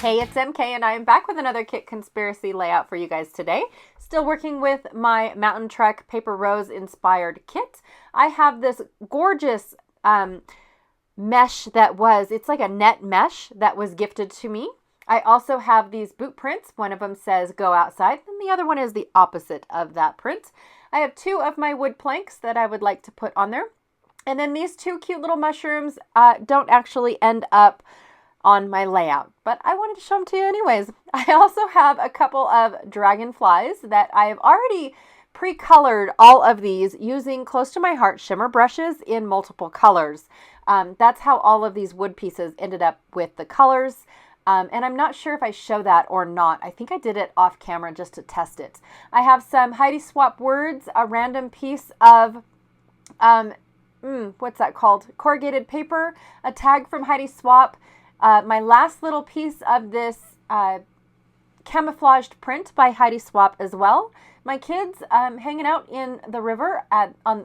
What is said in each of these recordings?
Hey, it's MK and I am back with another Kit Conspiracy layout for you guys today. Still working with my Mountain Trek Paper Rose inspired kit. I have this gorgeous mesh that it's like a net mesh that was gifted to me. I also have these boot prints. One of them says go outside and the other one is the opposite of that print. I have two of my wood planks that I would like to put on there. And then these two cute little mushrooms don't actually end up on my layout, but I wanted to show them to you anyways. I also have a couple of dragonflies that I have already pre-colored all of these using Close to My Heart shimmer brushes in multiple colors. That's how all of these wood pieces ended up with the colors. And I'm not sure if I show that or not. I think I did it off camera just to test it. I have some Heidi Swapp words, a random piece of what's that called? Corrugated paper, a tag from Heidi Swapp. My last little piece of this camouflaged print by Heidi Swapp as well. My kids hanging out in the river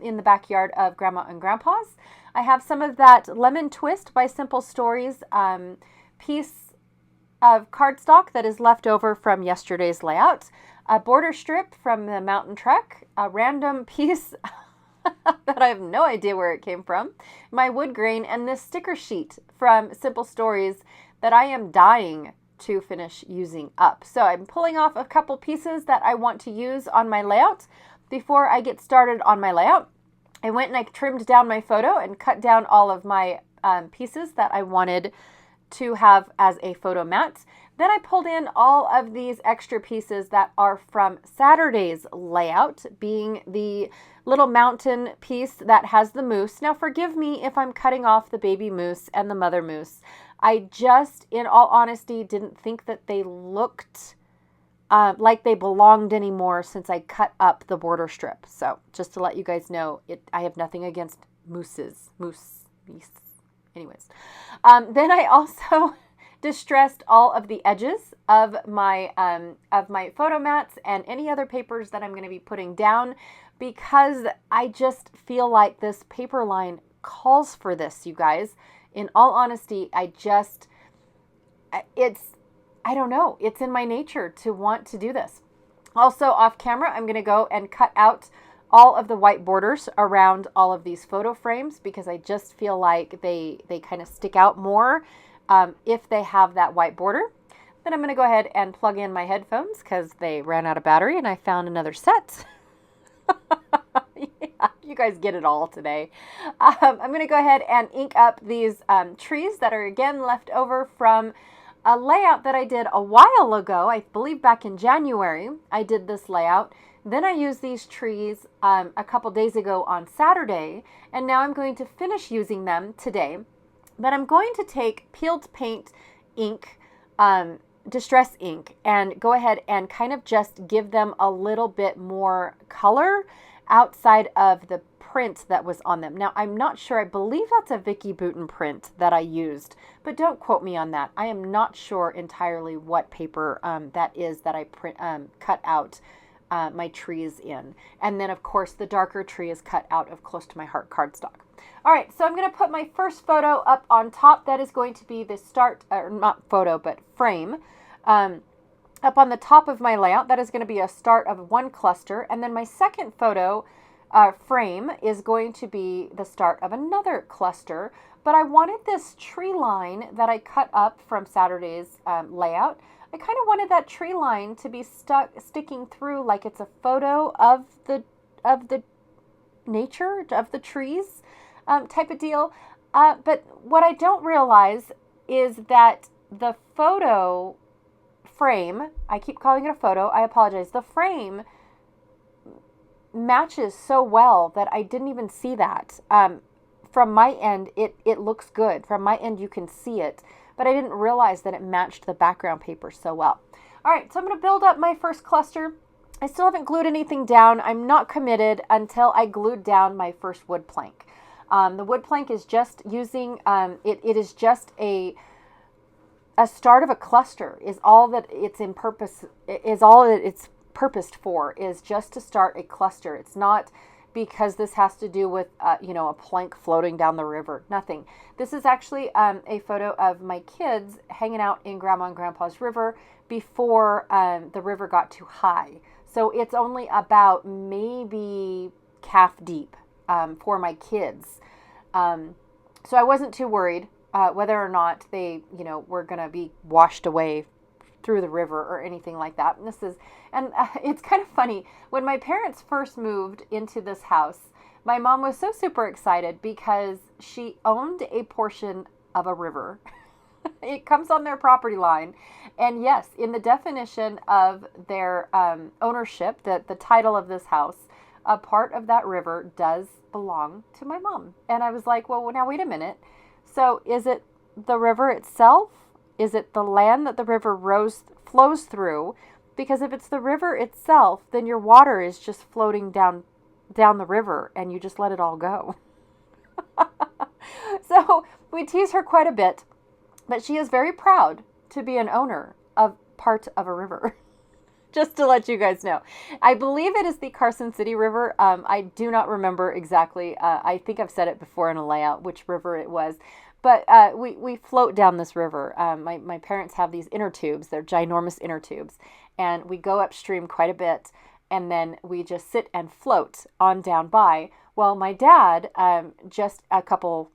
in the backyard of Grandma and Grandpa's. I have some of that Lemon Twist by Simple Stories piece of cardstock that is left over from yesterday's layout. A border strip from the Mountain Trek. A random piece that I have no idea where it came from. My wood grain and this sticker sheet from Simple Stories that I am dying to finish using up. So I'm pulling off a couple pieces that I want to use on my layout. Before I get started on my layout, I went and I trimmed down my photo and cut down all of my pieces that I wanted to have as a photo mat. Then I pulled in all of these extra pieces that are from Saturday's layout, being the little mountain piece that has the moose. Now forgive me if I'm cutting off the baby moose and the mother moose. I just, in all honesty, didn't think that they looked like they belonged anymore since I cut up the border strip. So just to let you guys know, I have nothing against mooses. Anyways. Then I also distressed all of the edges of my photo mats and any other papers that I'm going to be putting down because I just feel like this paper line calls for this, you guys. In all honesty, I don't know. It's in my nature to want to do this. Also off camera, I'm going to go and cut out all of the white borders around all of these photo frames because I just feel like they kind of stick out more if they have that white border. Then I'm going to go ahead and plug in my headphones because they ran out of battery and I found another set. Yeah, you guys get it all today. I'm going to go ahead and ink up these trees that are again left over from a layout that I did a while ago. I believe back in January I did this layout. Then I used these trees a couple days ago on Saturday, and now I'm going to finish using them today. But I'm going to take peeled paint ink, distress ink, and go ahead and kind of just give them a little bit more color outside of the print that was on them. Now, I'm not sure. I believe that's a Vicki Boutin print that I used, but don't quote me on that. I am not sure entirely what paper that is that I cut out my trees in. And then of course the darker tree is cut out of Close to My Heart cardstock. All right, so I'm going to put my first photo up on top. That is going to be the start, or not photo, but frame. Up on the top of my layout, that is going to be a start of one cluster. And then my second photo frame is going to be the start of another cluster. But I wanted this tree line that I cut up from Saturday's layout. I kind of wanted that tree line to be sticking through like it's a photo of the nature, of the trees type of deal. But what I don't realize is that the photo frame, I keep calling it a photo, I apologize, the frame matches so well that I didn't even see that. From my end, it looks good. From my end, you can see it. But I didn't realize that it matched the background paper so well. All right, so I'm going to build up my first cluster. I still haven't glued anything down. I'm not committed until I glued down my first wood plank. The wood plank is just using, it is just a start of a cluster is all that it's in purpose, is all that it's purposed for, is just to start a cluster. It's not because this has to do with, a plank floating down the river. Nothing. This is actually a photo of my kids hanging out in Grandma and Grandpa's river before the river got too high. So it's only about maybe calf deep for my kids. So I wasn't too worried whether or not they, were going to be washed away through the river or anything like that. And it's kind of funny. When my parents first moved into this house, my mom was so super excited because she owned a portion of a river. It comes on their property line. And yes, in the definition of their ownership, the title of this house, a part of that river does belong to my mom. And I was like, well, now wait a minute. So is it the river itself? Is it the land that the river flows through? Because if it's the river itself, then your water is just floating down the river and you just let it all go. So we tease her quite a bit, but she is very proud to be an owner of part of a river. Just to let you guys know. I believe it is the Carson City River. I do not remember exactly. I think I've said it before in a layout, which river it was. But we float down this river. My parents have these inner tubes. They're ginormous inner tubes. And we go upstream quite a bit. And then we just sit and float on down by. Well, my dad, just a couple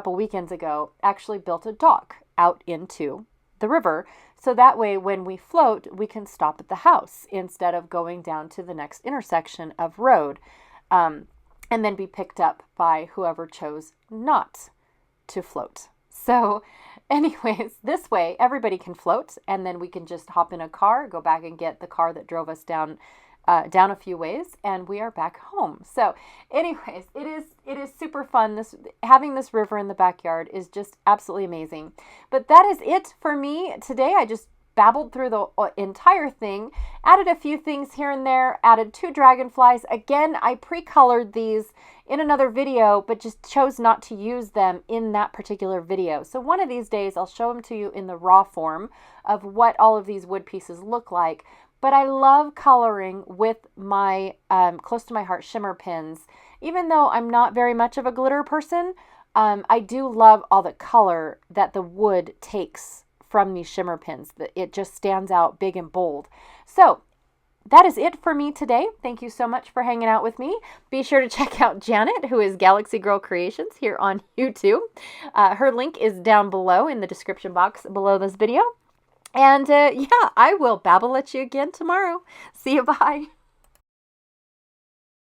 weekends ago, actually built a dock out into the river. So that way, when we float, we can stop at the house instead of going down to the next intersection of road, and then be picked up by whoever chose not to float. So anyways, this way, everybody can float, and then we can just hop in a car, go back and get the car that drove us down a few ways, and we are back home. So anyways, it is super fun. Having this river in the backyard is just absolutely amazing. But that is it for me today. I just babbled through the entire thing, added a few things here and there, added 2 dragonflies. Again, I pre-colored these in another video, but just chose not to use them in that particular video. So one of these days, I'll show them to you in the raw form of what all of these wood pieces look like. But I love coloring with my close to my heart shimmer pins. Even though I'm not very much of a glitter person, I do love all the color that the wood takes from these shimmer pins. It just stands out big and bold. So that is it for me today. Thank you so much for hanging out with me. Be sure to check out Janet, who is Galaxy Girl Creations here on YouTube. Her link is down below in the description box below this video. And yeah, I will babble at you again tomorrow. See you, bye.